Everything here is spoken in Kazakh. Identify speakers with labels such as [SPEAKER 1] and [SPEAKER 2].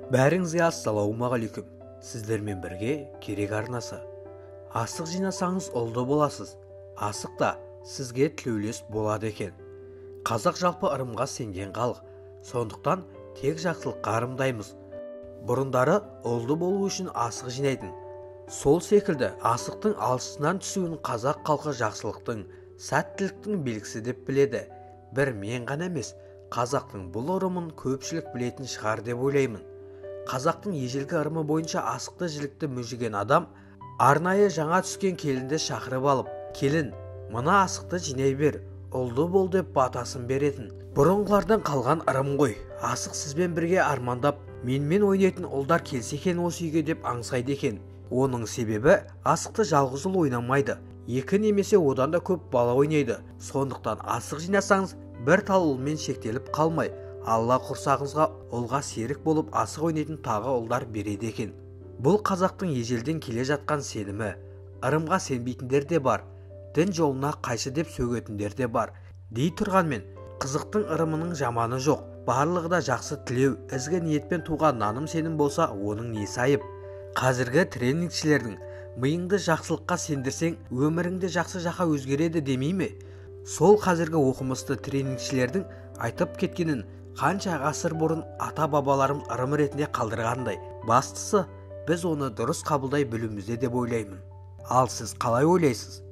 [SPEAKER 1] Бәріңізге ассалаумағалейкум. Сіздермен бірге керек арнасы. Асық жинасаңыз ұлды боласыз. Асық та сізге тілеулес болады екен. Қазақ жалпы ырымға сенген халық. Сондықтан тек жақсылыққа ырымдаймыз. Бұрындары ұлды болу үшін асық жинайтын. Сол секілді асықтың алшысынан түсуін қазақ халқы жақсылықтың, сәттіліктің белгісі деп біледі. Бір мен ғана емес, қазақтың бұл ырымын көпшілік білетін шығар деп ойлаймын. Қазақтың ежелгі ырымы бойынша асықты жілікті мүжіген адам арнайы жаңа түскен келінді шақырып алып, келін, мына асықты жинай бер, ұлды бол деп батасын беретін. Бұрынғылардан қалған ырым ғой. Асық сізбен бірге армандап, менімен ойнайтын ұлдар келсе екен осы үйге деп аңсайды екен. Оның себебі асықты жалғыз ұл ойнамайды, екі немесе одан да көп бала ойнайды. Сондықтан асық жинасаңыз бір тал ұлмен шектеліп қалмай, Алла құрсағыңызға ұлға серік болып асық ойнайтын тағы ұлдар береді екен. Бұл қазақтың ежелден келе жатқан сенімі. Ырымға сенбейтіндер де бар, дін жолына қайшы деп сөгетіндер де бар. Дей тұрғанмен, қызықтың ырымының жаманы жоқ. Барлығы да жақсы тілеу, ізгі ниетпен туған наным сенім болса, оның несі айып? Қазіргі тренингшілердің миыңды жақсылыққа сендірсең, өміріңді жақсы жаққа өзгереді демей ме? Сол қазіргі оқымысты тренингшілердің айтып кеткенін қанша ғасыр бұрын ата-бабаларымыз ырым ретінде қалдырғандай. Бастысы, біз оны дұрыс қабылдай білуімізде деп ойлаймын. Ал сіз қалай ойлайсыз?